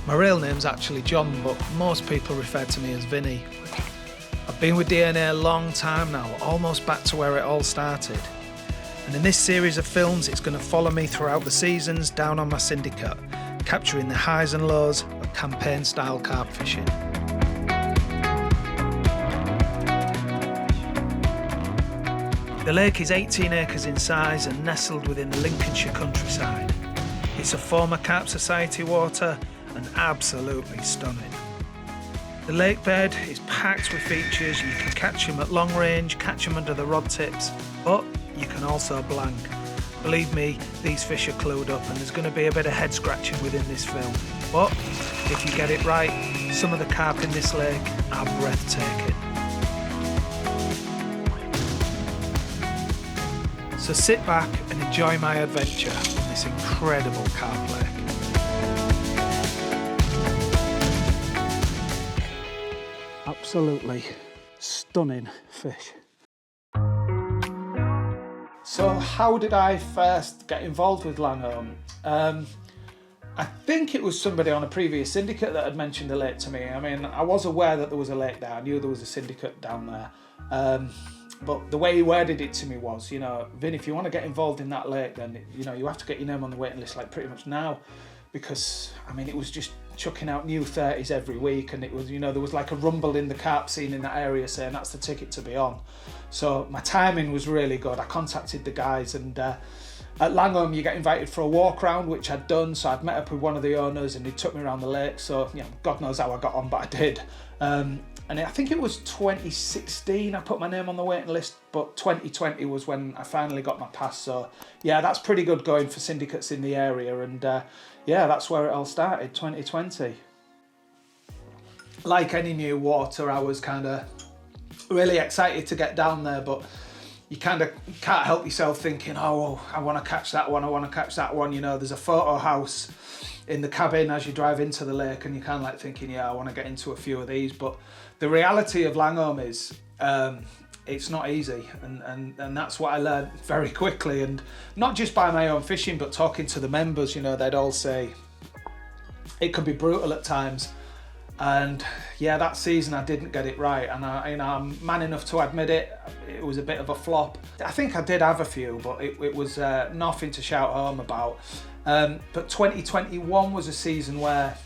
My real name's actually John, but most people refer to me as Vinny. I've been with DNA a long time now, almost back to where it all started. And in this series of films, it's going to follow me throughout the seasons down on my syndicate, capturing the highs and lows of campaign-style carp fishing. The lake is 18 acres in size and nestled within the Lincolnshire countryside. It's a former Carp Society water and absolutely stunning. The lake bed is packed with features. You can catch them at long range, catch them under the rod tips, but you can also blank. Believe me, these fish are clued up and there's going to be a bit of head scratching within this film. But if you get it right, some of the carp in this lake are breathtaking. So sit back and enjoy my adventure on this incredible carp lake. Absolutely stunning fish. So how did I first get involved with Langholme? I think it was somebody on a previous syndicate that had mentioned the lake to me. I mean, I was aware that there was a lake there. I knew there was a syndicate down there. But the way he worded it to me was, you know, Vin, if you want to get involved in that lake, then, you know, you have to get your name on the waiting list like pretty much now. Because, I mean, it was just chucking out new 30s every week, and it was, you know, there was like a rumble in the carp scene in that area saying that's the ticket to be on. So my timing was really good. I contacted the guys, and at Langholme you get invited for a walk round, which I'd done. So I'd met up with one of the owners and he took me around the lake. So, you know, God knows how I got on, but I did. And I think it was 2016 I put my name on the waiting list, but 2020 was when I finally got my pass. So yeah, that's pretty good going for syndicates in the area, and yeah, that's where it all started, 2020. Like any new water, I was kind of really excited to get down there, but you kind of can't help yourself thinking, oh, well, I want to catch that one, I want to catch that one. You know, there's a photo house in the cabin as you drive into the lake, and you're kind of like thinking, yeah, I want to get into a few of these. But the reality of Langholme is it's not easy, and that's what I learned very quickly, and not just by my own fishing, but talking to the members. You know, they'd all say it could be brutal at times. And yeah, that season I didn't get it right, and I'm man enough to admit it. It was a bit of a flop. I think I did have a few, but it was nothing to shout home about. But 2021 was a season where,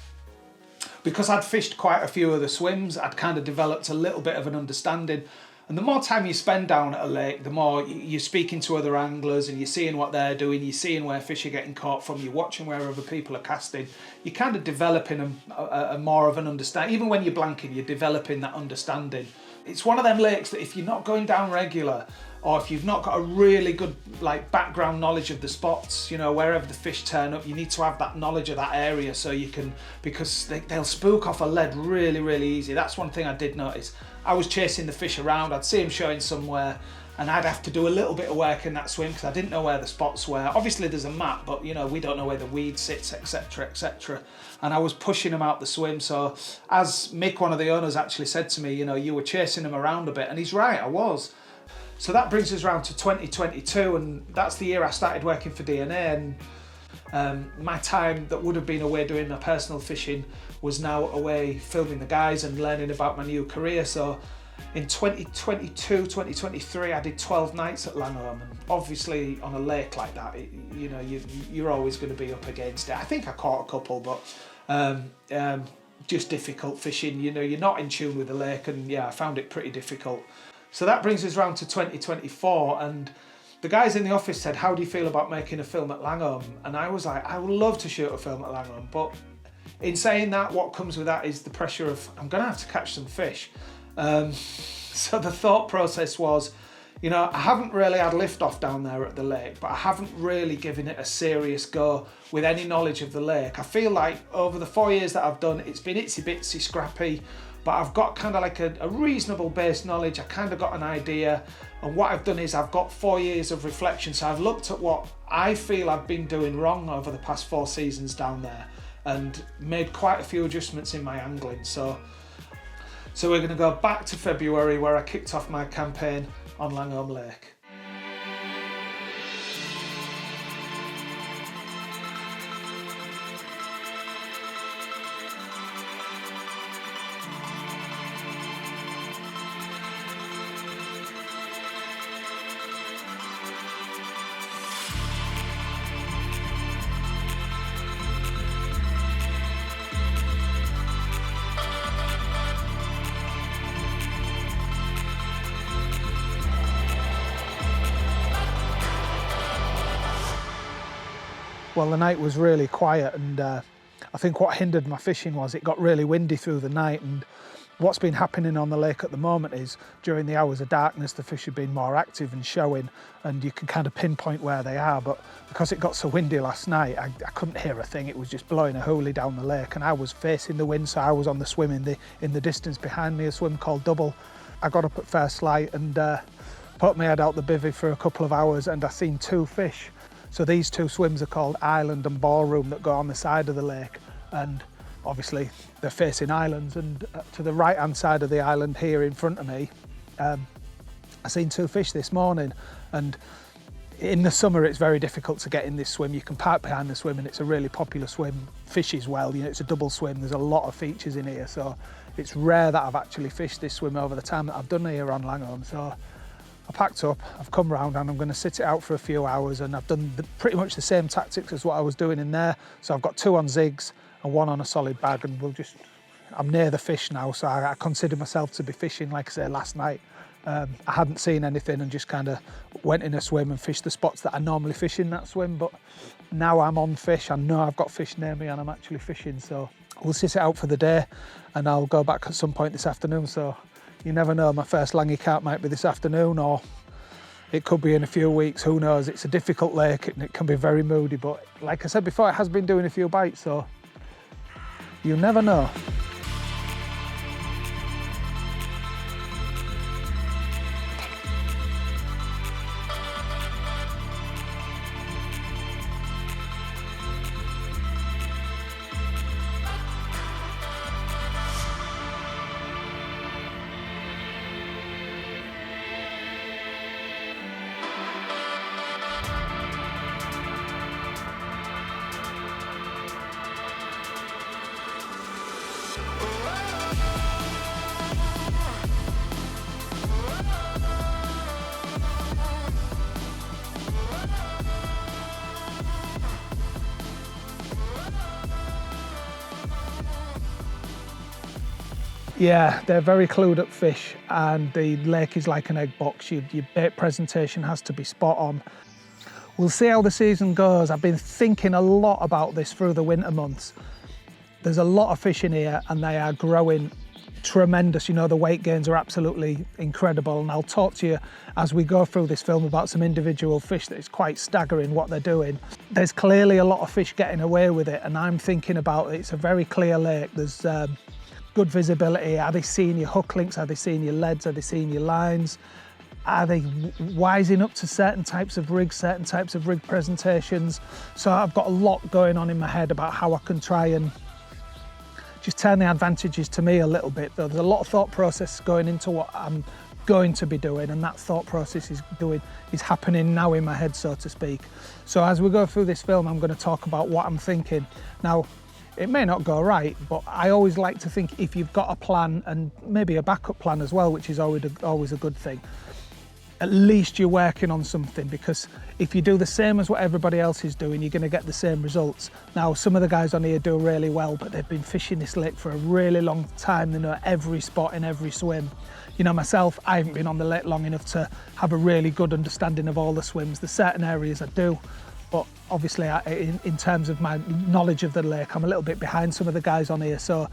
because I'd fished quite a few of the swims, I'd kind of developed a little bit of an understanding. And the more time you spend down at a lake, the more you're speaking to other anglers and you're seeing what they're doing, you're seeing where fish are getting caught from, you're watching where other people are casting. You're kind of developing a more of an understanding. Even when you're blanking, you're developing that understanding. It's one of them lakes that if you're not going down regular, or if you've not got a really good like background knowledge of the spots, you know, wherever the fish turn up, you need to have that knowledge of that area so you can, because they'll spook off a lead really, really easy. That's one thing I did notice. I was chasing the fish around, I'd see him showing somewhere, and I'd have to do a little bit of work in that swim because I didn't know where the spots were. Obviously there's a map, but you know, we don't know where the weed sits, etc, etc. And I was pushing him out the swim. So as Mick, one of the owners, actually said to me, you know, you were chasing him around a bit, and he's right, I was. So that brings us around to 2022, and that's the year I started working for DNA, and my time that would have been away doing my personal fishing was now away filming the guys and learning about my new career. So in 2022, 2023, I did 12 nights at Langholme, and obviously on a lake like that, you know, you're always going to be up against it. I think I caught a couple, but just difficult fishing. You know, you're not in tune with the lake, and yeah, I found it pretty difficult. So that brings us round to 2024, and the guys in the office said, how do you feel about making a film at Langholme? And I was like, I would love to shoot a film at Langholme, but in saying that, what comes with that is the pressure of, I'm gonna have to catch some fish. So the thought process was, you know, I haven't really had lift-off down there at the lake, but I haven't really given it a serious go with any knowledge of the lake. I feel like over the 4 years that I've done, it's been itsy-bitsy scrappy, but I've got kind of like a reasonable base knowledge. I kind of got an idea, and what I've done is I've got 4 years of reflection. So I've looked at what I feel I've been doing wrong over the past 4 seasons down there and made quite a few adjustments in my angling. So we're going to go back to February, where I kicked off my campaign on Langholme Lake. Well, the night was really quiet, and I think what hindered my fishing was it got really windy through the night. And what's been happening on the lake at the moment is during the hours of darkness the fish have been more active and showing, and you can kind of pinpoint where they are. But because it got so windy last night, I couldn't hear a thing. It was just blowing a hoolie down the lake, and I was facing the wind, so I was on the swim in the distance behind me, a swim called Double. I got up at first light and put my head out the bivvy for a couple of hours, and I seen 2 fish. So these 2 swims are called Island and Ballroom, that go on the side of the lake, and obviously they're facing islands. And to the right hand side of the island here in front of me, I seen 2 fish this morning. And in the summer it's very difficult to get in this swim. You can park behind the swim and it's a really popular swim, fishes well, you know, it's a double swim, there's a lot of features in here, so it's rare that I've actually fished this swim over the time that I've done here on Langholme. So I packed up, I've come round and I'm going to sit it out for a few hours, and I've done pretty much the same tactics as what I was doing in there. So I've got 2 on zigs and 1 on a solid bag, and I'm near the fish now, so I consider myself to be fishing. Like I say, last night I hadn't seen anything and just kind of went in a swim and fished the spots that I normally fish in that swim, but now I'm on fish, I know I've got fish near me and I'm actually fishing. So we'll sit it out for the day and I'll go back at some point this afternoon. So you never know, my first langy carp might be this afternoon, or it could be in a few weeks, who knows. It's a difficult lake and it can be very moody, but like I said before, it has been doing a few bites, so you never know. Yeah, they're very clued up fish, and the lake is like an egg box. Your bait presentation has to be spot on. We'll see how the season goes. I've been thinking a lot about this through the winter months. There's a lot of fish in here and they are growing tremendous. You know, the weight gains are absolutely incredible, and I'll talk to you as we go through this film about some individual fish that is quite staggering what they're doing. There's clearly a lot of fish getting away with it, and I'm thinking about it. It's a very clear lake. There's good visibility. Are they seeing your hook links? Are they seeing your leads? Are they seeing your lines? Are they wising up to certain types of rigs, certain types of rig presentations? So I've got a lot going on in my head about how I can try and just turn the advantages to me a little bit. There's a lot of thought process going into what I'm going to be doing, and that thought process is happening now in my head, so to speak. So as we go through this film, I'm going to talk about what I'm thinking. Now, it may not go right, but I always like to think if you've got a plan, and maybe a backup plan as well, which is always a good thing, at least you're working on something, because if you do the same as what everybody else is doing, you're going to get the same results. Now, some of the guys on here do really well, but they've been fishing this lake for a really long time. They know every spot in every swim. You know, myself, I haven't been on the lake long enough to have a really good understanding of all the swims. There's certain areas I do, but obviously in terms of my knowledge of the lake, I'm a little bit behind some of the guys on here. So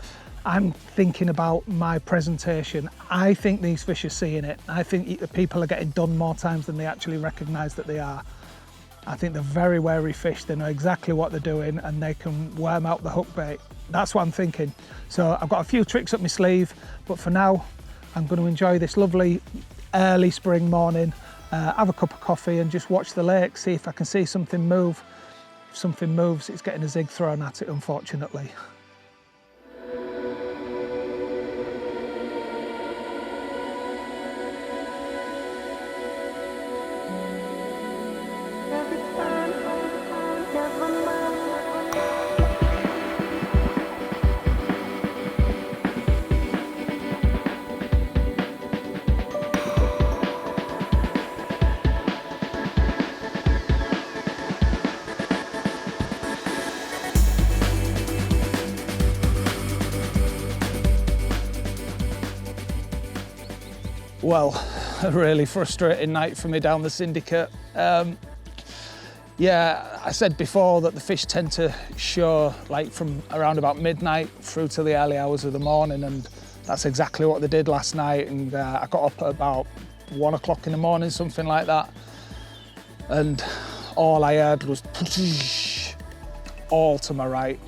I'm thinking about my presentation. I think these fish are seeing it. I think people are getting done more times than they actually recognise that they are. I think they're very wary fish. They know exactly what they're doing and they can worm out the hook bait. That's what I'm thinking. So I've got a few tricks up my sleeve, but for now, I'm going to enjoy this lovely early spring morning, have a cup of coffee and just watch the lake, see if I can see something move. If something moves, it's getting a zig thrown at it, unfortunately. Well, a really frustrating night for me down the Syndicate. Yeah, I said before that the fish tend to show like from around about midnight through to the early hours of the morning, and that's exactly what they did last night. And I got up at about 1 o'clock in the morning, something like that, and all I heard was all to my right.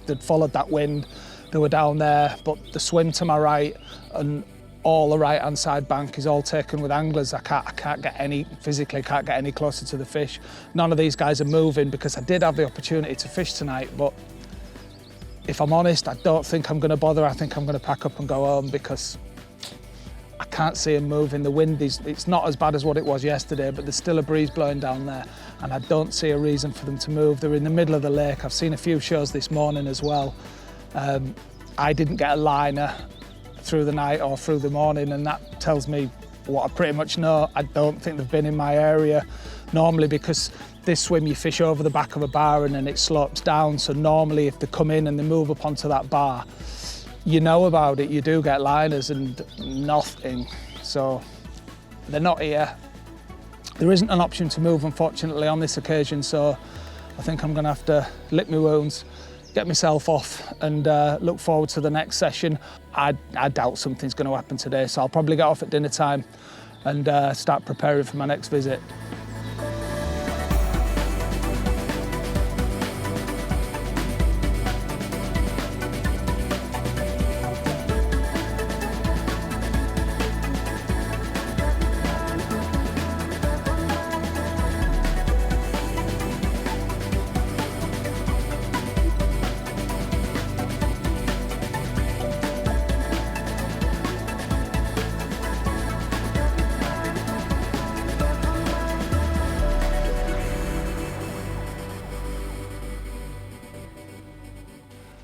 They'd followed that wind, they were down there, but the swim to my right and all the right hand side bank is all taken with anglers. I can't get any, physically can't get any closer to the fish. None of these guys are moving because I did have the opportunity to fish tonight, but if I'm honest, I don't think I'm going to bother. I think I'm going to pack up and go home because I can't see them moving. The wind it's not as bad as what it was yesterday, but there's still a breeze blowing down there, and I don't see a reason for them to move. They're in the middle of the lake. I've seen a few shows this morning as well. I didn't get a liner through the night or through the morning, and that tells me what I pretty much know. I don't think they've been in my area normally, because this swim you fish over the back of a bar and then it slopes down, so normally if they come in and they move up onto that bar, you know about it, you do get liners, and nothing. So they're not here. There isn't an option to move, unfortunately, on this occasion, so I think I'm going to have to lick my wounds, get myself off, and look forward to the next session. I doubt something's going to happen today, so I'll probably get off at dinner time and start preparing for my next visit.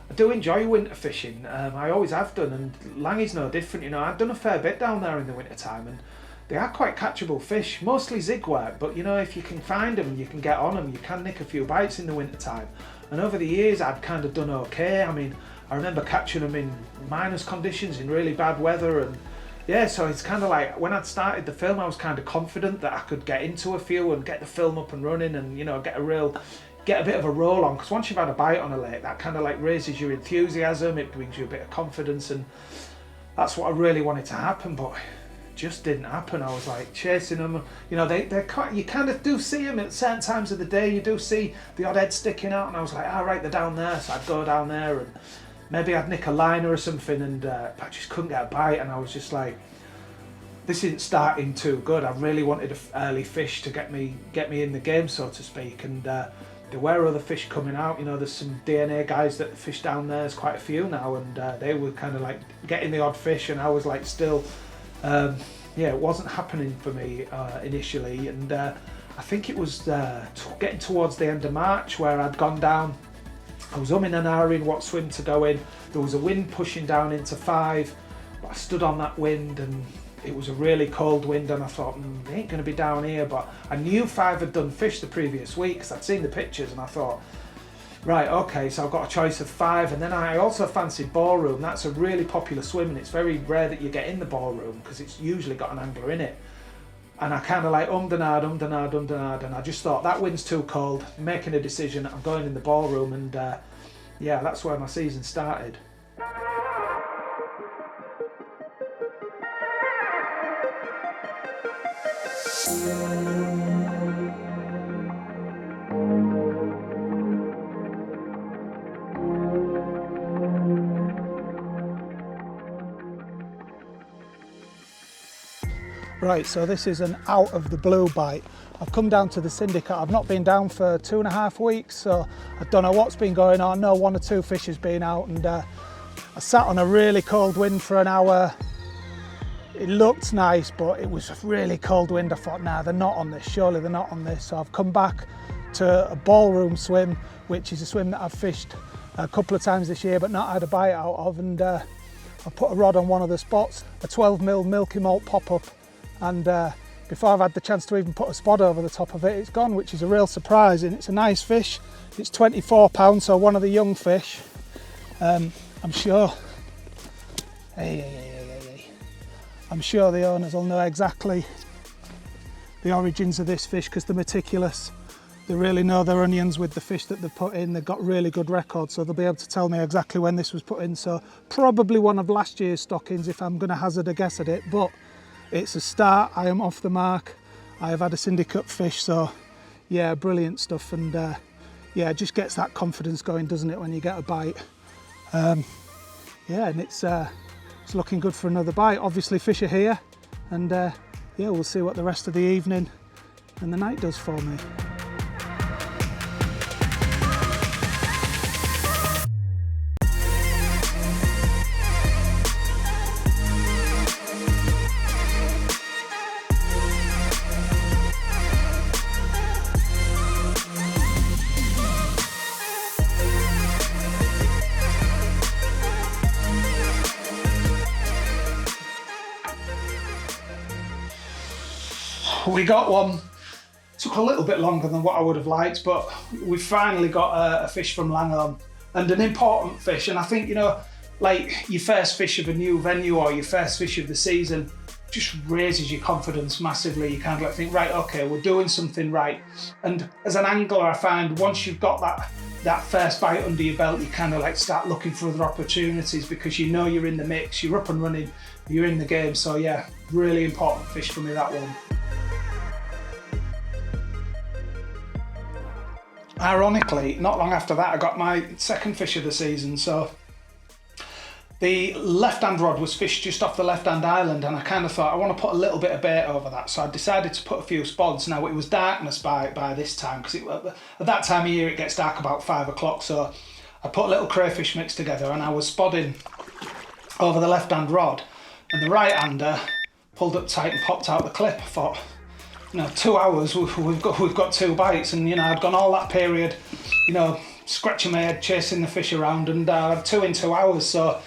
I do enjoy winter fishing. I always have done, and Langie's no different. You know, I've done a fair bit down there in the winter time, and they are quite catchable fish, mostly zig work, but you know, if you can find them and you can get on them, you can nick a few bites in the winter time. And over the years I've kind of done okay. I mean, I remember catching them in minus conditions, in really bad weather, and yeah, so it's kind of like when I'd started the film, I was kind of confident that I could get into a few and get the film up and running, and you know, get a bit of a roll on, because once you've had a bite on a lake, that kind of like raises your enthusiasm, it brings you a bit of confidence, and that's what I really wanted to happen, but it just didn't happen. I was like chasing them, you know, they're quite, you kind of do see them at certain times of the day, you do see the odd head sticking out, and I was like, all right, they're down there, so I'd go down there and maybe I'd nick a liner or something, and I just couldn't get a bite, and I was just like, this isn't starting too good. I really wanted an early fish to get me in the game, so to speak, and there were other fish coming out. You know, there's some DNA guys that fish down there, there's quite a few now, and they were kind of like getting the odd fish, and I was like still, yeah, it wasn't happening for me initially, and I think it was getting towards the end of March where I'd gone down. I was umming and ahhing what swim to go in. There was a wind pushing down into 5, but I stood on that wind, and it was a really cold wind, and I thought, it ain't going to be down here. But I knew 5 had done fish the previous week because I'd seen the pictures, and I thought, right, okay, so I've got a choice of 5. And then I also fancied ballroom. That's a really popular swim, and it's very rare that you get in the ballroom because it's usually got an angler in it. And I kind of like ummed and ahed, and I just thought that wind's too cold. I'm making a decision, I'm going in the ballroom, and yeah, that's where my season started. Right, so this is an out of the blue bite. I've come down to the Syndicate. I've not been down for 2.5 weeks, so I don't know what's been going on. No, 1 or 2 fish has been out, and I sat on a really cold wind for an hour. It looked nice, but it was a really cold wind. I thought, nah, they're not on this, surely they're not on this. So I've come back to a ballroom swim, which is a swim that I've fished a couple of times this year, but not had a bite out of, and I put a rod on one of the spots, a 12mm Milky Malt pop-up, and before I've had the chance to even put a spot over the top of it, it's gone, which is a real surprise, and it's a nice fish. It's 24 pounds, so one of the young fish. I'm sure, I'm sure the owners will know exactly the origins of this fish because they're meticulous. They really know their onions with the fish that they've put in. They've got really good records, so they'll be able to tell me exactly when this was put in. So probably one of last year's stockings if I'm going to hazard a guess at it, but it's a start. I am off the mark. I have had a syndicate fish, so yeah, brilliant stuff. And yeah, it just gets that confidence going, doesn't it, when you get a bite. Yeah, and it's looking good for another bite. Obviously fish are here, and yeah, we'll see what the rest of the evening and the night does for me. We got one. Took a little bit longer than what I would have liked, but we finally got a fish from Langholme, and an important fish. And I think, you know, like your first fish of a new venue or your first fish of the season just raises your confidence massively. You kind of like think, right, okay, we're doing something right. And as an angler, I find once you've got that first bite under your belt, you kind of like start looking for other opportunities because you know you're in the mix, you're up and running, you're in the game. So yeah, really important fish for me, that one. Ironically, not long after that, I got my second fish of the season. So the left-hand rod was fished just off the left-hand island, and I kind of thought I want to put a little bit of bait over that. So I decided to put a few spods. Now it was darkness by this time, because at that time of year it gets dark about 5 o'clock. So I put a little crayfish mix together, and I was spodding over the left-hand rod, and the right-hander pulled up tight and popped out the clip. I thought, you know, 2 hours, we've got 2 bites, and you know, I'd gone all that period, you know, scratching my head, chasing the fish around, and I had 2 in 2 hours. So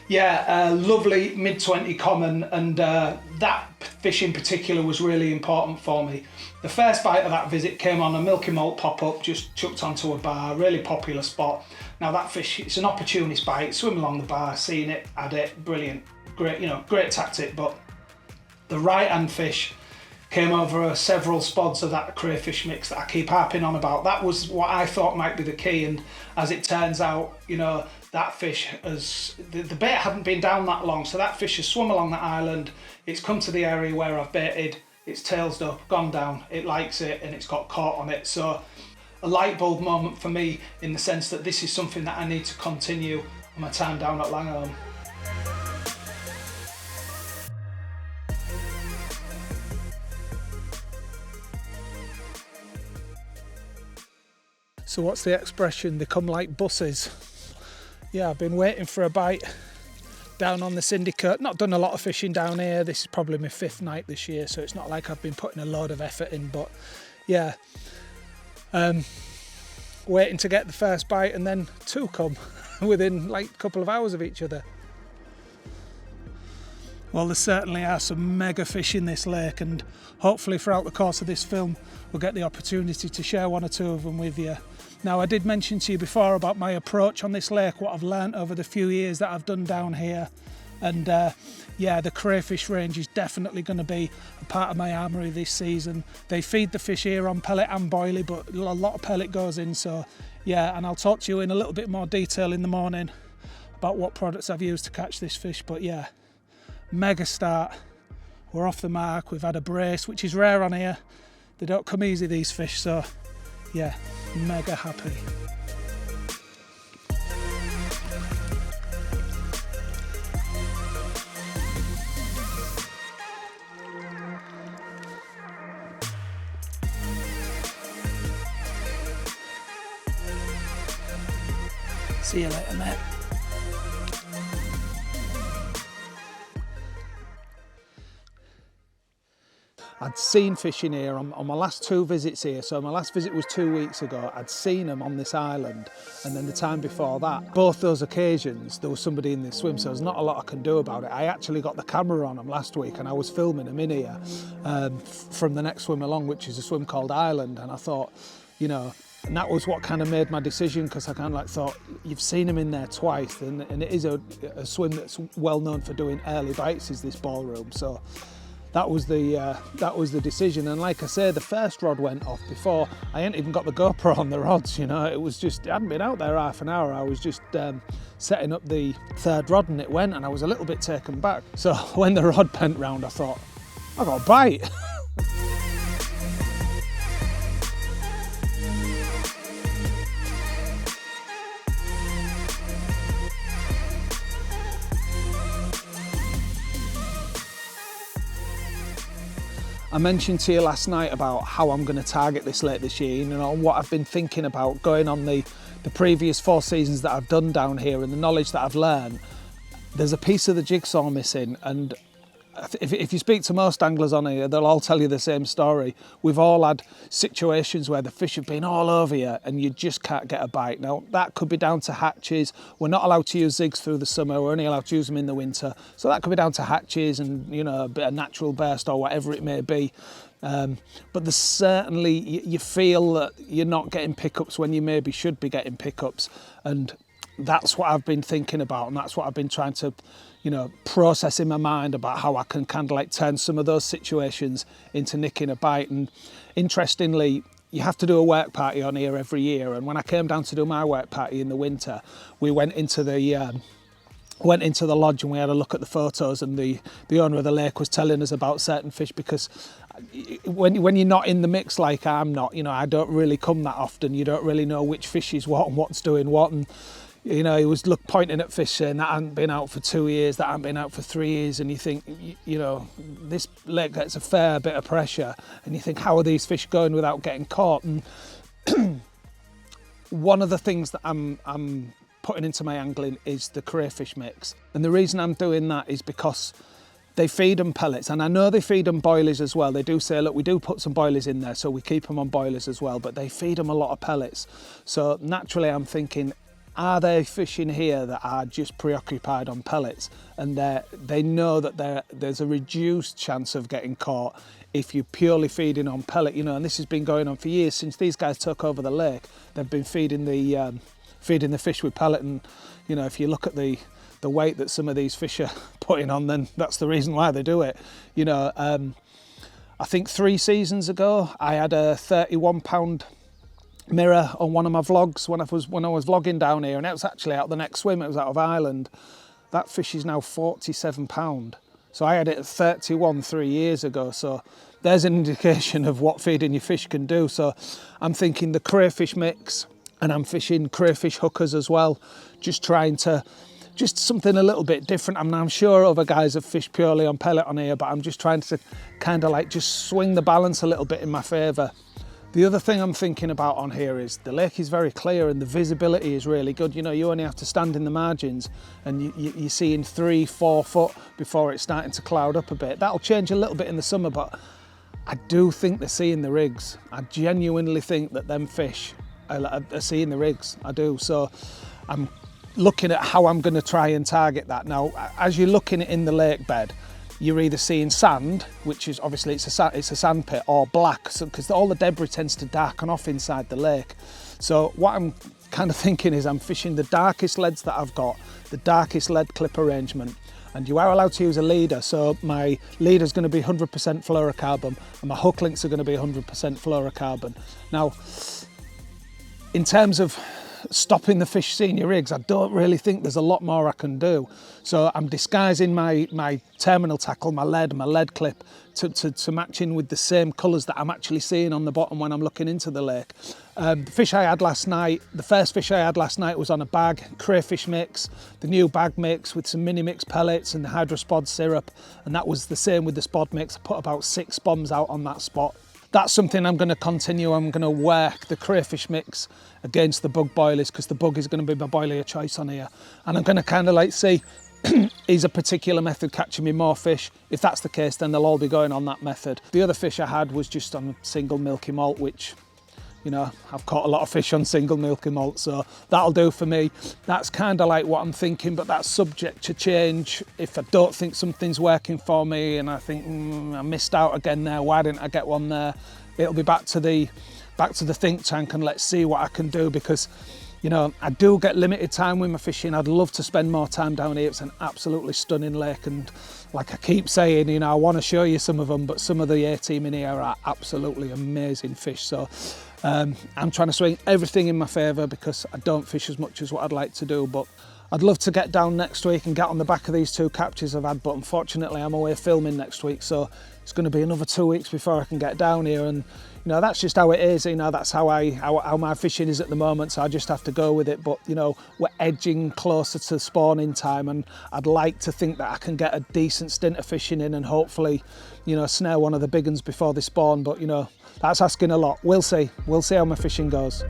yeah, lovely mid-20 common, and that fish in particular was really important for me. The first bite of that visit came on a milky malt pop-up, just chucked onto a bar, really popular spot. Now that fish, it's an opportunist bite, swim along the bar, seen it, had it, brilliant, great, you know, great tactic. But the right-hand fish came over several spods of that crayfish mix that I keep harping on about. That was what I thought might be the key, and as it turns out, you know, that fish has, the bait hadn't been down that long, so that fish has swum along the island, it's come to the area where I've baited, it's tailsed up, gone down, it likes it, and it's got caught on it. So a light bulb moment for me, in the sense that this is something that I need to continue on my time down at Langholme. So what's the expression? They come like buses. Yeah, I've been waiting for a bite down on the Syndicate. Not done a lot of fishing down here. This is probably my 5th night this year, so it's not like I've been putting a load of effort in, but yeah. Waiting to get the first bite, and then 2 come within like a couple of hours of each other. Well, there certainly are some mega fish in this lake, and hopefully throughout the course of this film we'll get the opportunity to share 1 or 2 of them with you. Now, I did mention to you before about my approach on this lake, what I've learnt over the few years that I've done down here, and yeah, the crayfish range is definitely going to be a part of my armoury this season. They feed the fish here on pellet and boilie, but a lot of pellet goes in, so yeah, and I'll talk to you in a little bit more detail in the morning about what products I've used to catch this fish. But yeah, mega start. We're off the mark. We've had a brace, which is rare on here. They don't come easy, these fish, so yeah, mega happy. See you later, mate. I'd seen fish in here on my last 2 visits here. So my last visit was 2 weeks ago. I'd seen them on this island, and then the time before that, both those occasions, there was somebody in this swim, so there's not a lot I can do about it. I actually got the camera on them last week, and I was filming them in here from the next swim along, which is a swim called Island, and I thought, you know, and that was what kind of made my decision, because I kind of like thought, you've seen him in there twice, and it is a swim that's well known for doing early bites, is this ballroom. So that was the decision. And like I say, the first rod went off before I hadn't even got the GoPro on the rods, you know. It was just, I hadn't been out there half an hour. I was just setting up the third rod and it went, and I was a little bit taken back. So when the rod bent round, I thought, I got a bite. I mentioned to you last night about how I'm going to target this lake this year, you know, what I've been thinking about going on the previous 4 seasons that I've done down here and the knowledge that I've learned. There's a piece of the jigsaw missing, and if you speak to most anglers on here, they'll all tell you the same story. We've all had situations where the fish have been all over you and you just can't get a bite. Now, that could be down to hatches. We're not allowed to use zigs through the summer. We're only allowed to use them in the winter. So that could be down to hatches and, you know, a bit of natural burst or whatever it may be. But there's certainly, you feel that you're not getting pickups when you maybe should be getting pickups. And that's what I've been thinking about, and that's what I've been trying to, you know, process in my mind about how I can kind of like turn some of those situations into nicking a bite. And interestingly, you have to do a work party on here every year. And when I came down to do my work party in the winter, we went into the lodge and we had a look at the photos, and the owner of the lake was telling us about certain fish, because when you're not in the mix like I'm not, you know, I don't really come that often. You don't really know which fish is what and what's doing what. And you know, he was pointing at fish saying that hadn't been out for 2 years, that hadn't been out for 3 years, and you think, you know, this lake gets a fair bit of pressure, and you think, how are these fish going without getting caught? And one of the things that I'm putting into my angling is the crayfish mix, and the reason I'm doing that is because they feed them pellets, and I know they feed them boilies as well. They do say, look, we do put some boilies in there, so we keep them on boilies as well, but they feed them a lot of pellets. So naturally I'm thinking, are there fish in here that are just preoccupied on pellets, and they know that there's a reduced chance of getting caught if you're purely feeding on pellet, you know? And this has been going on for years since these guys took over the lake. They've been feeding the fish with pellet, and you know, if you look at the weight that some of these fish are putting on, then that's the reason why they do it. You know, I think 3 seasons ago I had a 31-pound mirror on one of my vlogs when I was vlogging down here, and it was actually out the next swim. It was out of Ireland. That fish is now 47 pound. So I had it at 31 3 years ago. So there's an indication of what feeding your fish can do. So I'm thinking the crayfish mix, and I'm fishing crayfish hookers as well, just trying to, just something a little bit different. I mean, I'm sure other guys have fished purely on pellet on here, but I'm just trying to kind of like just swing the balance a little bit in my favour. The other thing I'm thinking about on here is the lake is very clear and the visibility is really good. You know, you only have to stand in the margins and you're seeing 3-4 foot before it's starting to cloud up a bit. That'll change a little bit in the summer, but I do think they're seeing the rigs. I genuinely think that them fish are seeing the rigs. I do. So I'm looking at how I'm going to try and target that. Now, as you're looking in the lake bed, you're either seeing sand, which is obviously it's a sand pit, or black, because all the debris tends to darken off inside the lake. So what I'm kind of thinking is I'm fishing the darkest leads that I've got, the darkest lead clip arrangement, and you are allowed to use a leader. So my leader's going to be 100% fluorocarbon and my hook links are going to be 100% fluorocarbon. Now, in terms of stopping the fish seeing your rigs, I don't really think there's a lot more I can do. So I'm disguising my terminal tackle, my lead clip, to match in with the same colours that I'm actually seeing on the bottom when I'm looking into the lake. The fish I had last night, the first fish I had last night was on a bag, crayfish mix, the new bag mix with some mini mix pellets and the hydrospod syrup, and that was the same with the spod mix. I put about 6 bombs out on that spot. That's something I'm going to continue. I'm going to work the crayfish mix against the bug boilies, because the bug is going to be my boilie of choice on here. And I'm going to kind of like see, is a particular method catching me more fish? If that's the case, then they'll all be going on that method. The other fish I had was just on single milky malt, which, you know, I've caught a lot of fish on single milky malt, so that'll do for me. That's kind of like what I'm thinking, but that's subject to change. If I don't think something's working for me and I think I missed out again there, why didn't I get one there? It'll be back to the think tank and let's see what I can do, because You know, I do get limited time with my fishing. I'd love to spend more time down here. It's an absolutely stunning lake, and like I keep saying, you know, I want to show you some of them, but some of the A-team in here are absolutely amazing fish. So I'm trying to swing everything in my favour because I don't fish as much as what I'd like to do, but I'd love to get down next week and get on the back of these 2 captures I've had, but unfortunately I'm away filming next week, so it's going to be another 2 weeks before I can get down here. And you know, that's just how it is. You know, that's how my fishing is at the moment, so I just have to go with it. But you know, we're edging closer to spawning time, and I'd like to think that I can get a decent stint of fishing in and hopefully, you know, snare one of the big ones before they spawn. But you know, that's asking a lot. We'll see how my fishing goes.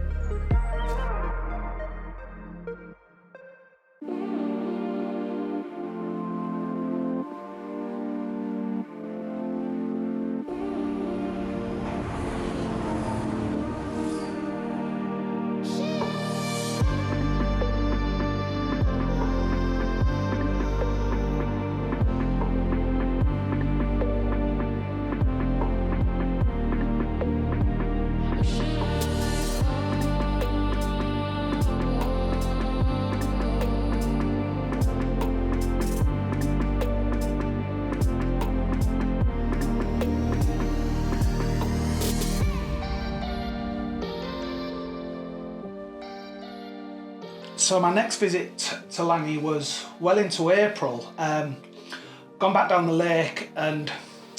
So my next visit to Langy was well into April. Gone back down the lake and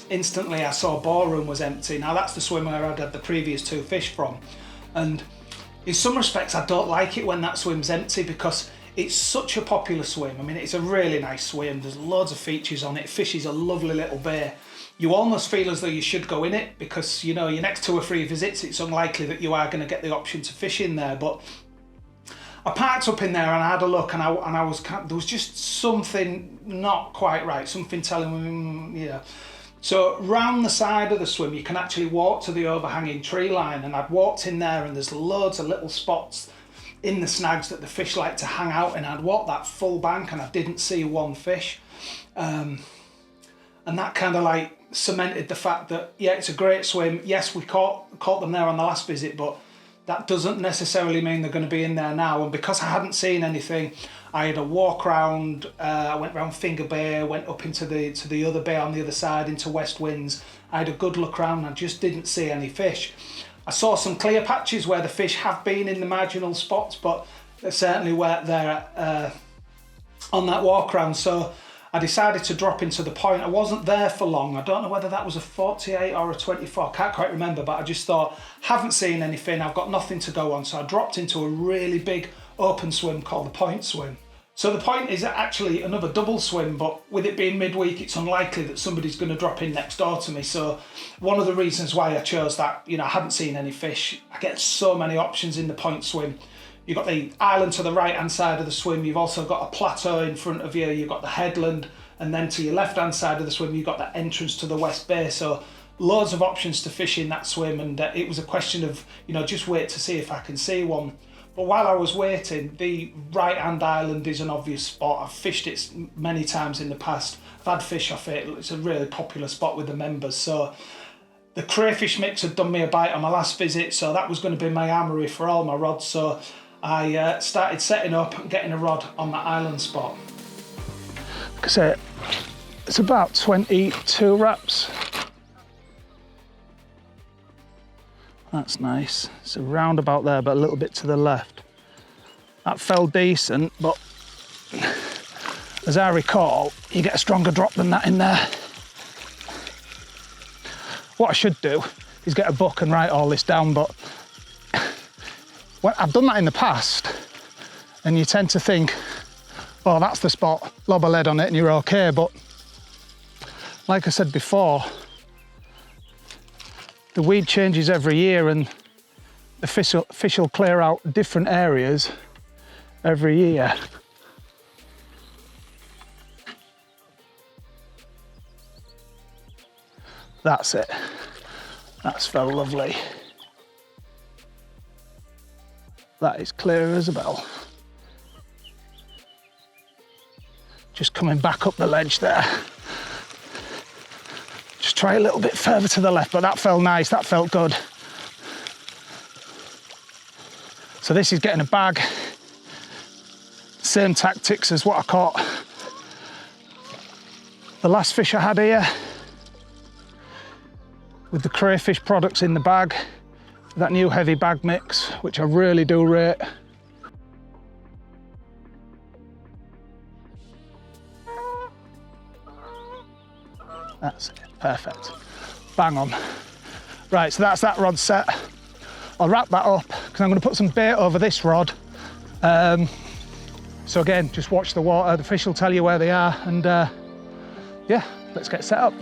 instantly I saw Ballroom was empty. Now that's the swim where I'd had the previous 2 fish from. And in some respects I don't like it when that swim's empty because it's such a popular swim. I mean, it's a really nice swim. There's loads of features on it. Fish is a lovely little bay. You almost feel as though you should go in it because, you know, your next 2 or 3 visits, it's unlikely that you are going to get the option to fish in there. But I parked up in there and I had a look, and I was there was just something not quite right, something telling me, yeah. So round the side of the swim, you can actually walk to the overhanging tree line, and I'd walked in there, and there's loads of little spots in the snags that the fish like to hang out in. I'd walked that full bank and I didn't see one fish, and that kind of like cemented the fact that yeah, it's a great swim. Yes, we caught them there on the last visit, but that doesn't necessarily mean they're going to be in there now. And because I hadn't seen anything, I had a walk round. I went round Finger Bay, went up into the other bay on the other side into West Winds. I had a good look around and I just didn't see any fish. I saw some clear patches where the fish have been in the marginal spots, but they certainly weren't there on that walk round. So I decided to drop into the point. I wasn't there for long. I don't know whether that was a 48 or a 24. I can't quite remember, but I just thought, haven't seen anything. I've got nothing to go on. So I dropped into a really big open swim called the Point Swim. So the Point is actually another double swim, but with it being midweek, it's unlikely that somebody's going to drop in next door to me. So one of the reasons why I chose that, you know, I hadn't seen any fish. I get so many options in the Point Swim. You've got the island to the right-hand side of the swim. You've also got a plateau in front of you. You've got the headland. And then to your left-hand side of the swim, you've got that entrance to the West Bay. So loads of options to fish in that swim. And it was a question of, you know, just wait to see if I can see one. But while I was waiting, the right-hand island is an obvious spot. I've fished it many times in the past. I've had fish off it. It's a really popular spot with the members. So the crayfish mix had done me a bite on my last visit. So that was going to be my armoury for all my rods. So I started setting up and getting a rod on that island spot. Like I say, it's about 22 wraps. That's nice. It's around about there, but a little bit to the left. That fell decent, but as I recall, you get a stronger drop than that in there. What I should do is get a book and write all this down, but I've done that in the past, and you tend to think, oh, that's the spot, lob a lead on it and you're okay. But like I said before, the weed changes every year and the fish will clear out different areas every year. That's it. That's felt lovely. That is clear as a bell. Just coming back up the ledge there. Just try a little bit further to the left, but that felt nice, that felt good. So this is getting a bag Same tactics as what I caught the last fish I had here, with the Crayfish products in the bag, that new heavy bag mix, which I really do rate. That's it, perfect, bang on. Right, so that's that rod set. I'll wrap that up because I'm going to put some bait over this rod. So again, just watch the water, the fish will tell you where they are, and yeah, let's get set up.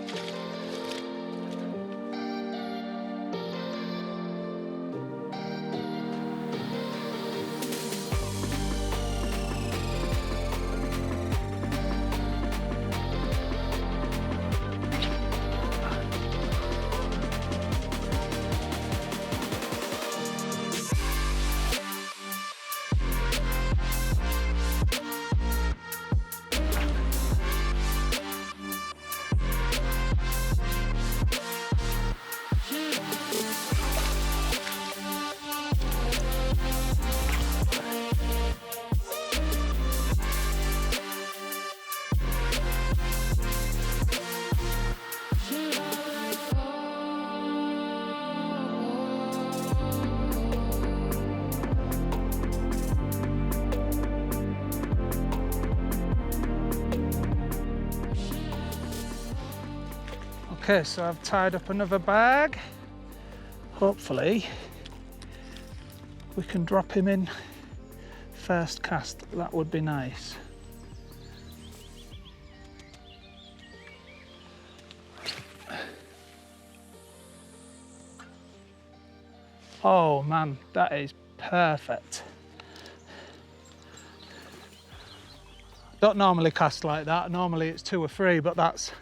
Okay, so I've tied up another bag. Hopefully we can drop him in first cast. That would be nice. Oh man, that is perfect. Don't normally cast like that. Normally it's 2 or 3, but that's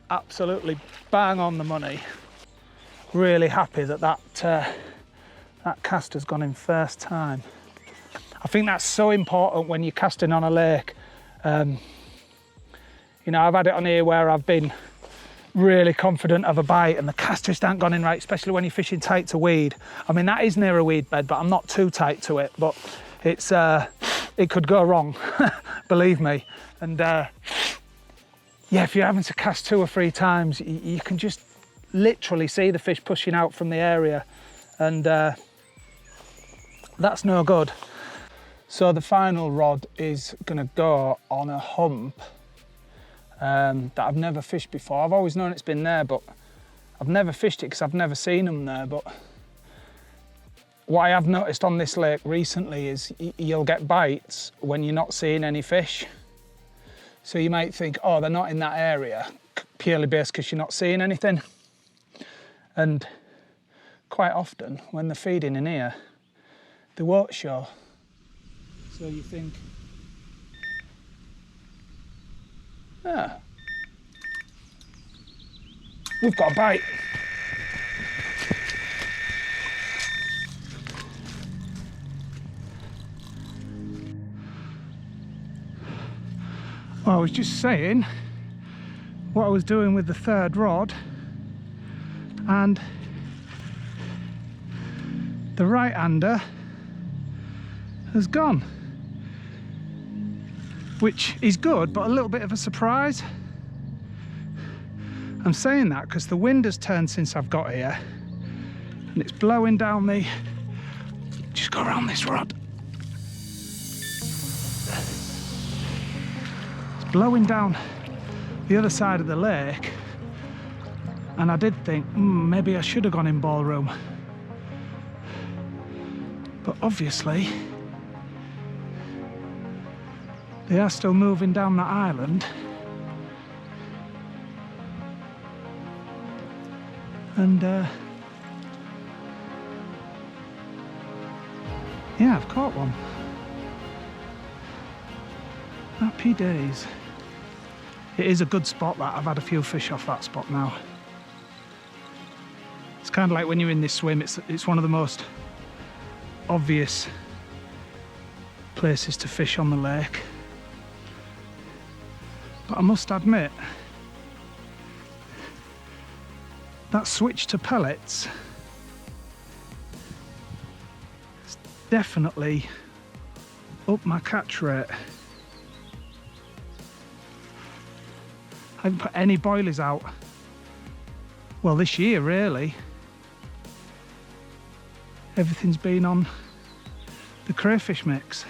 absolutely bang on the money. Really happy that that cast has gone in first time. I think that's so important when you're casting on a lake. You know, I've had it on here where I've been really confident of a bite and the cast just ain't gone in right, especially when you're fishing tight to weed. I mean, that is near a weed bed, but I'm not too tight to it, but it's it could go wrong, believe me. And yeah, if you're having to cast 2 or 3 times, you can just literally see the fish pushing out from the area, and that's no good. So the final rod is gonna go on a hump that I've never fished before. I've always known it's been there, but I've never fished it because I've never seen them there. But what I have noticed on this lake recently is you'll get bites when you're not seeing any fish. So you might think, oh, they're not in that area, purely based because you're not seeing anything. And quite often, when they're feeding in here, they won't show. So you think, ah, we've got a bite. Well, I was just saying what I was doing with the 3rd rod, and the right-hander has gone, which is good, but a little bit of a surprise. I'm saying that because the wind has turned since I've got here, and it's blowing down the, just go around this rod. Blowing down the other side of the lake, and I did think maybe I should have gone in ballroom, but obviously they are still moving down that island, and yeah, I've caught one. Happy days. It is a good spot, that. I've had a few fish off that spot now. It's kind of like when you're in this swim, it's one of the most obvious places to fish on the lake. But I must admit, that switch to pellets has definitely upped my catch rate. I haven't put any boilies out, well, this year really. Everything's been on the crayfish mix.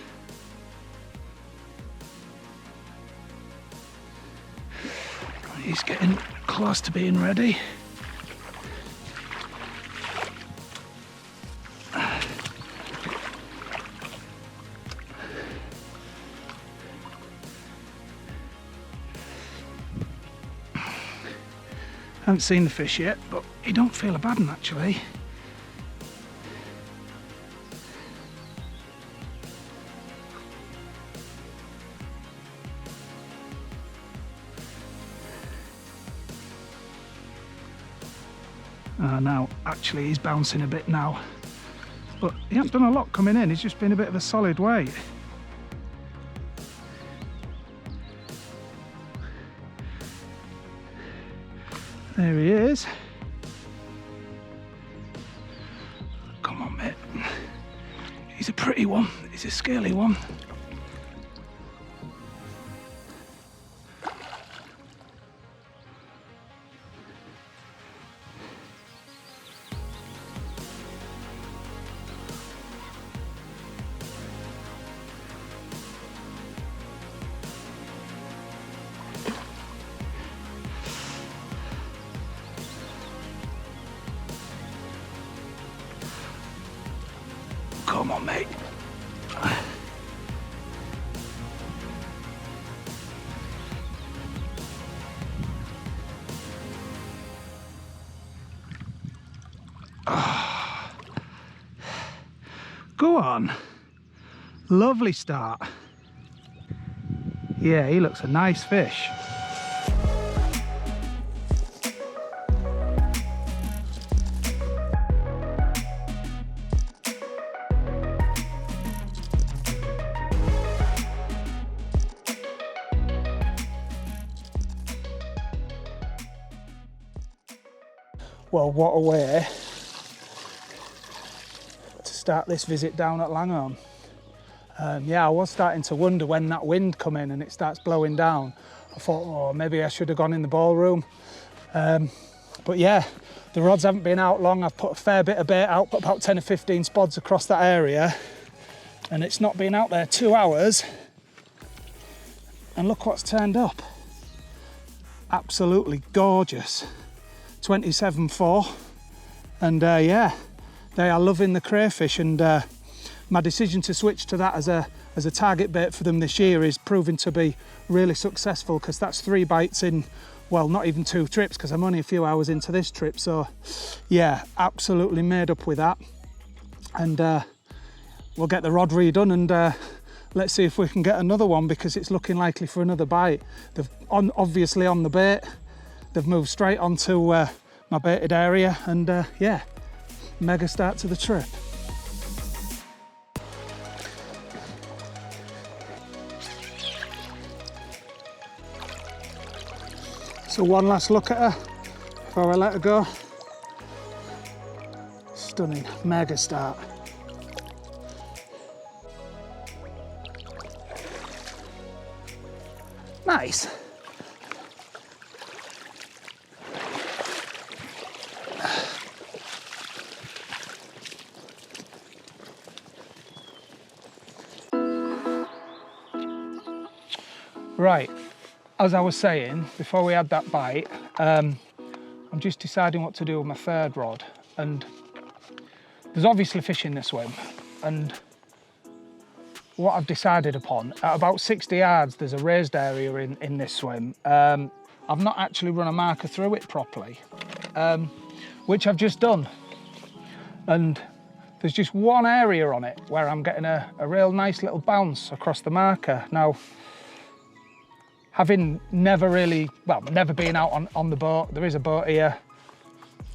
He's getting close to being ready. I haven't seen the fish yet, but he don't feel a bad one actually. Now, actually, he's bouncing a bit now, but he hasn't done a lot coming in. He's just been a bit of a solid weight. There he is. Come on, mate. He's a pretty one. He's a scaly one. Come on, mate. Go on. Lovely start. Yeah, he looks a nice fish. Well, what a way to start this visit down at Langholme. Yeah, I was starting to wonder when that wind come in and it starts blowing down. I thought, oh, maybe I should have gone in the ballroom. But yeah, the rods haven't been out long. I've put a fair bit of bait out, put about 10 or 15 spods across that area, and it's not been out there 2 hours. And look what's turned up. Absolutely gorgeous. 27.4, and yeah, they are loving the crayfish, and my decision to switch to that as a target bait for them this year is proving to be really successful, because that's 3 bites in, well, not even 2 trips, because I'm only a few hours into this trip. So yeah, absolutely made up with that, and we'll get the rod redone, and let's see if we can get another one, because it's looking likely for another bite. They've obviously on the bait. They've moved straight onto my baited area, and yeah, mega start to the trip. So one last look at her before I let her go. Stunning, mega start. Nice. Right, as I was saying, before we had that bite, I'm just deciding what to do with my third rod. And there's obviously fish in the swim, and what I've decided upon, at about 60 yards, there's a raised area in this swim. I've not actually run a marker through it properly, which I've just done. And there's just one area on it where I'm getting a real nice little bounce across the marker. Now, having never really, well, never been out on the boat, there is a boat here,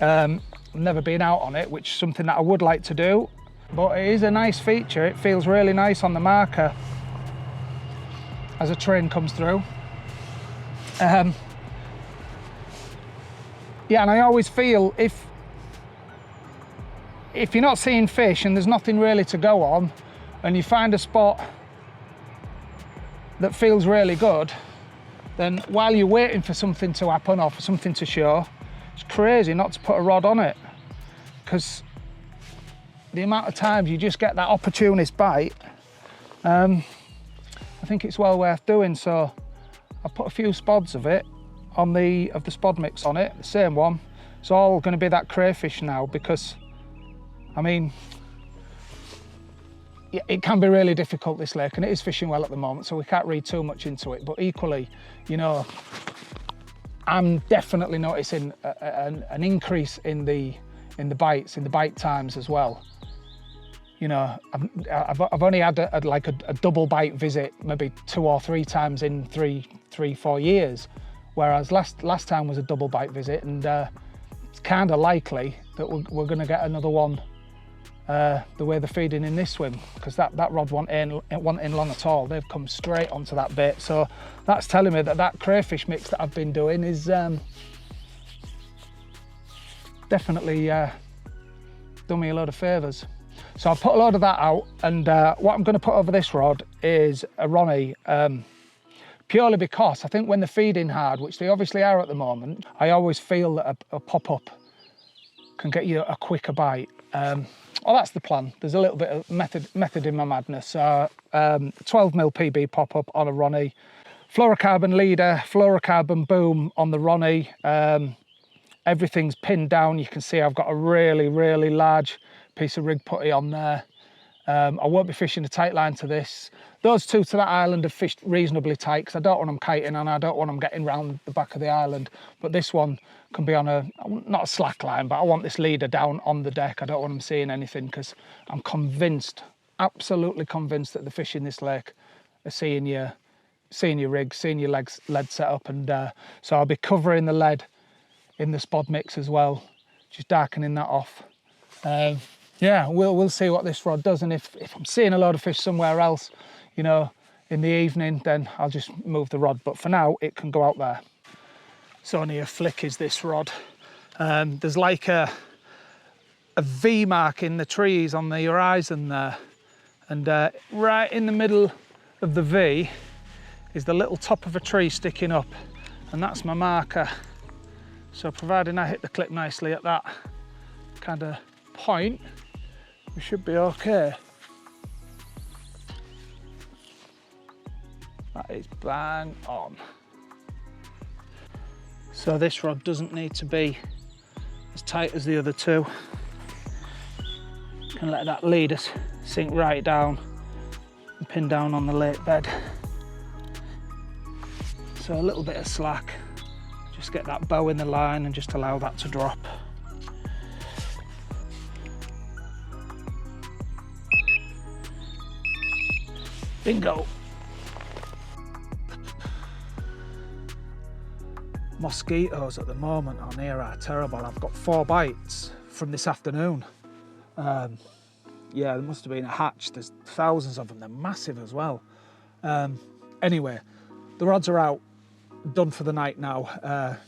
never been out on it, which is something that I would like to do, but it is a nice feature. It feels really nice on the marker as a train comes through. Yeah, and I always feel if you're not seeing fish and there's nothing really to go on, and you find a spot that feels really good, then while you're waiting for something to happen or for something to show, it's crazy not to put a rod on it, because the amount of times you just get that opportunist bite, I think it's well worth doing. So I put a few spods of it on the spod mix on it, the same one. It's all going to be that crayfish now, because I mean, yeah, it can be really difficult, this lake, and it is fishing well at the moment, so we can't read too much into it. But equally, you know, I'm definitely noticing an increase in the bites, in the bite times as well. You know, I've only had a double bite visit maybe 2 or 3 times in 4 years, whereas last time was a double bite visit, and it's kind of likely that we're going to get another one the way they're feeding in this swim, because that rod wasn't in long at all. They've come straight onto that bait, so that's telling me that crayfish mix that I've been doing is definitely done me a load of favours. So I've put a load of that out, and what I'm going to put over this rod is a Ronnie, purely because I think when they're feeding hard, which they obviously are at the moment, I always feel that a pop-up can get you a quicker bite. Well, that's the plan. There's a little bit of method in my madness. 12mm PB pop-up on a Ronnie, fluorocarbon leader, fluorocarbon boom on the Ronnie. Everything's pinned down. You can see I've got a really, really large piece of rig putty on there. I won't be fishing a tight line to this. Those two to that island have fished reasonably tight, because I don't want them kiting and I don't want them getting round the back of the island. But this one can be on not a slack line, but I want this leader down on the deck. I don't want them seeing anything, because I'm convinced, absolutely convinced, that the fish in this lake are seeing your rig, seeing your lead set up. And so I'll be covering the lead in the spod mix as well, just darkening that off. Yeah, we'll see what this rod does, and if I'm seeing a load of fish somewhere else, you know, in the evening, then I'll just move the rod. But for now, it can go out there. It's only a flick is this rod. There's like a V mark in the trees on the horizon there, and right in the middle of the V is the little top of a tree sticking up, and that's my marker. So providing I hit the clip nicely at that kind of point, we should be okay. That is bang on. So this rod doesn't need to be as tight as the other two. Can let that lead us sink right down and pin down on the lake bed. So a little bit of slack, just get that bow in the line and just allow that to drop. Bingo. Mosquitoes at the moment on here are terrible. I've got 4 bites from this afternoon. Yeah, there must have been a hatch. There's thousands of them. They're massive as well. Anyway, the rods are out, done for the night now.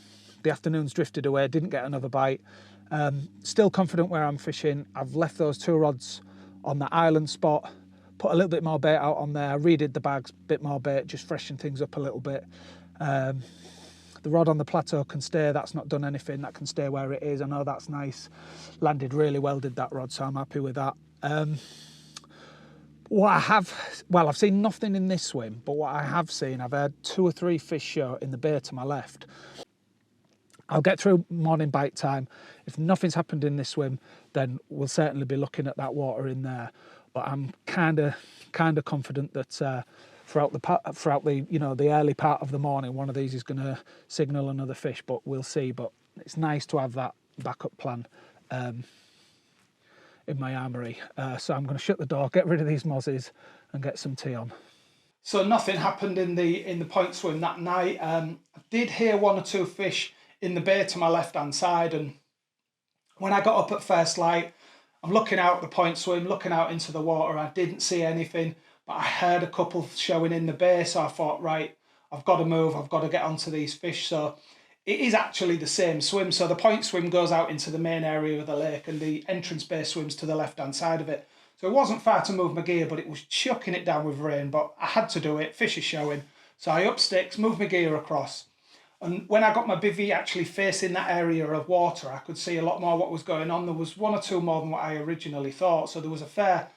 The afternoon's drifted away, didn't get another bite. Still confident where I'm fishing. I've left those 2 rods on the island spot, put a little bit more bait out on there, redid the bags, bit more bait, just freshen things up a little bit. The rod on the plateau can stay, that's not done anything, that can stay where it is. I know that's nice. Landed really well, did that rod, so I'm happy with that. I've seen nothing in this swim, but what I have seen, I've had 2 or 3 fish show in the bay to my left. I'll get through morning bite time. If nothing's happened in this swim, then we'll certainly be looking at that water in there. But I'm kind of confident that throughout the you know, the early part of the morning, one of these is going to signal another fish. But we'll see. But it's nice to have that backup plan in my armoury. So I'm going to shut the door, get rid of these mozzies, and get some tea on. So nothing happened in the point swim that night. I did hear 1 or 2 fish in the bay to my left hand side, and when I got up at first light, I'm looking out the point swim, looking out into the water. I didn't see anything, but I heard a couple showing in the bay, so I thought, right, I've got to move, I've got to get onto these fish. So it is actually the same swim. So the point swim goes out into the main area of the lake, and the entrance bay swims to the left hand side of it. So it wasn't far to move my gear, but it was chucking it down with rain, but I had to do it. Fish are showing, So I up sticks, moved my gear across. And when I got my bivvy actually facing that area of water, I could see a lot more what was going on. There was one or two more than what I originally thought. So there was a fair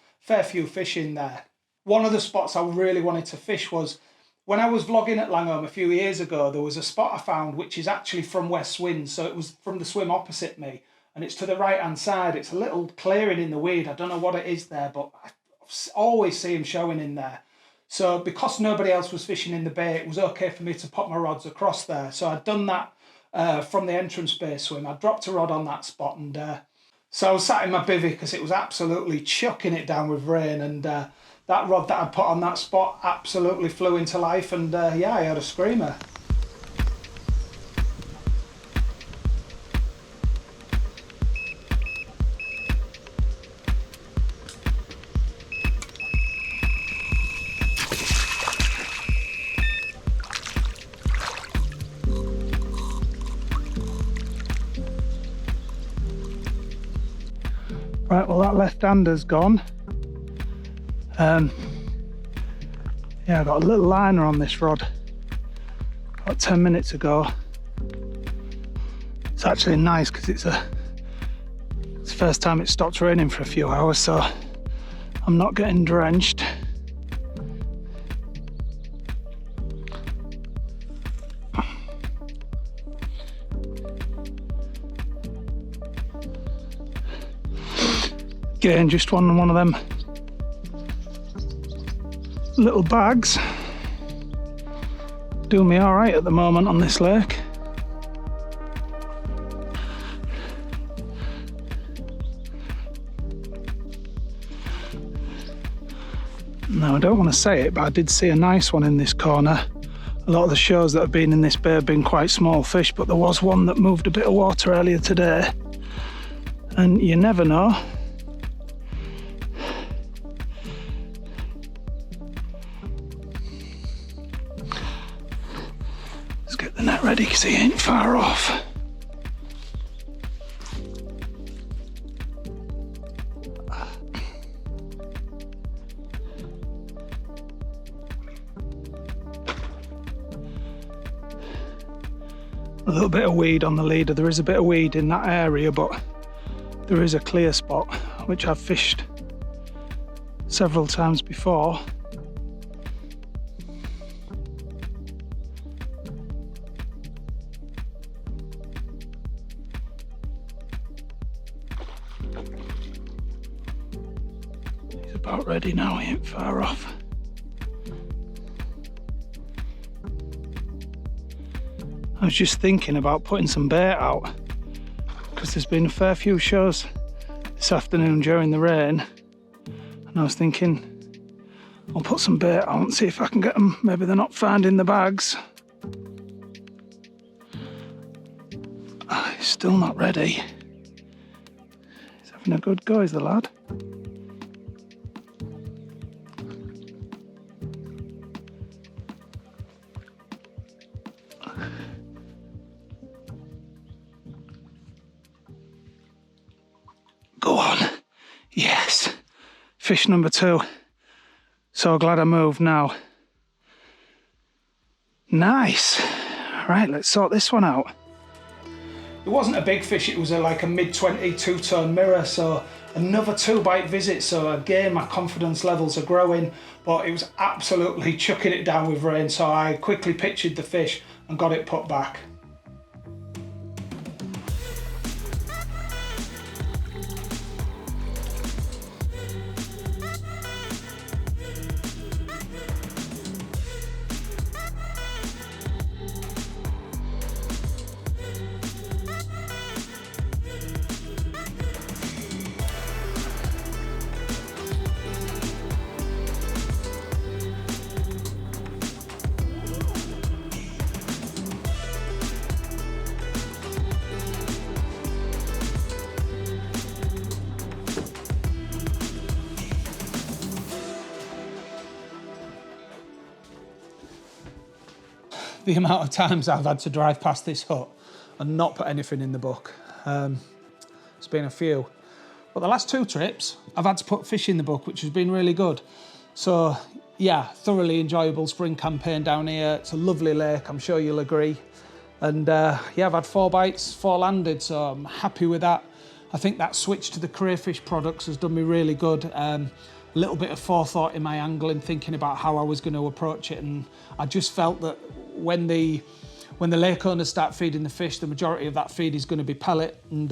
few fish in there. One of the spots I really wanted to fish was when I was vlogging at Langholme a few years ago, there was a spot I found which is actually from where swim. So it was from the swim opposite me. And it's to the right-hand side. It's a little clearing in the weed. I don't know what it is there, but I always see them showing in there. So because nobody else was fishing in the bay, it was okay for me to pop my rods across there. So I'd done that from the entrance bay swim. I dropped a rod on that spot, and so I was sat in my bivvy because it was absolutely chucking it down with rain, and that rod that I put on that spot absolutely flew into life, and yeah, I had a screamer. Right, well that left-hander's gone. Yeah, I got a little liner on this rod about 10 minutes ago. It's actually nice because it's the first time it stopped raining for a few hours, so I'm not getting drenched. Again, just one of them little bags. Doing me all right at the moment on this lake. Now, I don't want to say it, but I did see a nice one in this corner. A lot of the shows that have been in this bay have been quite small fish, but there was one that moved a bit of water earlier today. And you never know. Ready because he ain't far off. A little bit of weed on the leader. There is a bit of weed in that area, but there is a clear spot which I've fished several times before. About ready now, he ain't far off. I was just thinking about putting some bait out because there's been a fair few shows this afternoon during the rain, and I was thinking I'll put some bait out and see if I can get them. Maybe they're not found in the bags. He's still not ready. He's having a good go, is the lad. Go on. Yes. Fish number 2. So glad I moved now. Nice. Right, let's sort this one out. It wasn't a big fish, it was like a mid-20 two-tone mirror, so another 2-bite visit, so again my confidence levels are growing, but it was absolutely chucking it down with rain, so I quickly pictured the fish and got it put back. The amount of times I've had to drive past this hut and not put anything in the book. It's been a few. But the last 2 trips, I've had to put fish in the book, which has been really good. So yeah, thoroughly enjoyable spring campaign down here. It's a lovely lake, I'm sure you'll agree. And yeah, I've had 4 bites, 4 landed, so I'm happy with that. I think that switch to the crayfish products has done me really good. A little bit of forethought in my angling, thinking about how I was going to approach it, and I just felt that when the lake owners start feeding the fish, the majority of that feed is going to be pellet, and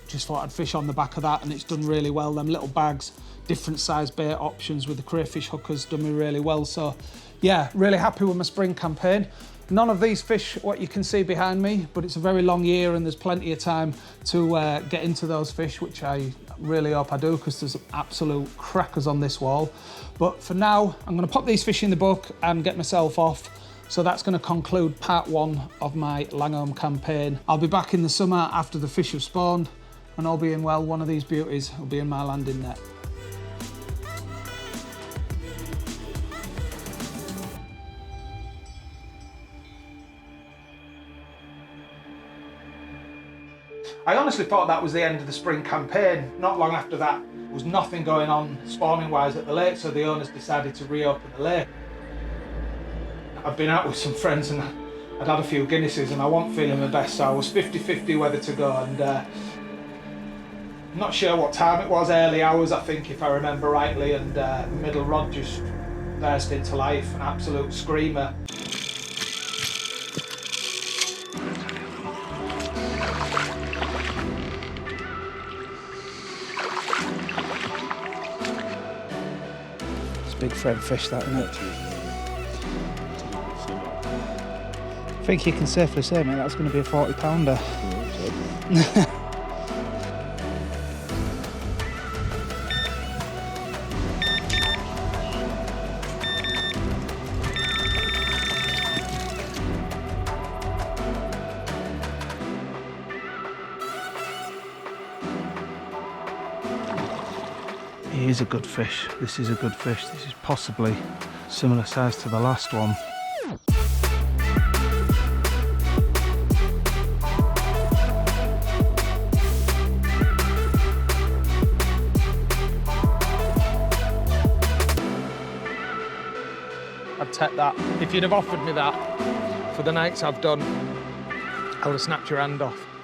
just thought I'd fish on the back of that, and it's done really well. Them little bags, different size bait options with the crayfish hookers done me really well. So yeah, really happy with my spring campaign. None of these fish what you can see behind me, but it's a very long year and there's plenty of time to get into those fish, which I really hope I do, because there's absolute crackers on this wall. But for now, I'm going to pop these fish in the book and get myself off. So that's going to conclude part 1 of my Langholme campaign. I'll be back in the summer after the fish have spawned, and all being well, one of these beauties will be in my landing net. I honestly thought that was the end of the spring campaign. Not long after that, there was nothing going on spawning-wise at the lake, so the owners decided to reopen the lake. I've been out with some friends and I'd had a few Guinnesses and I wasn't feeling my best, so I was 50-50 whether to go, and I'm not sure what time it was, early hours I think, if I remember rightly, and the middle rod just burst into life, an absolute screamer. Big Fred fish, that, isn't it? I think you can safely say, mate, that's going to be a 40-pounder. He is a good fish. This is a good fish. This is possibly similar size to the last one. I'd take that. If you'd have offered me that for the nights I've done, I would have snapped your hand off.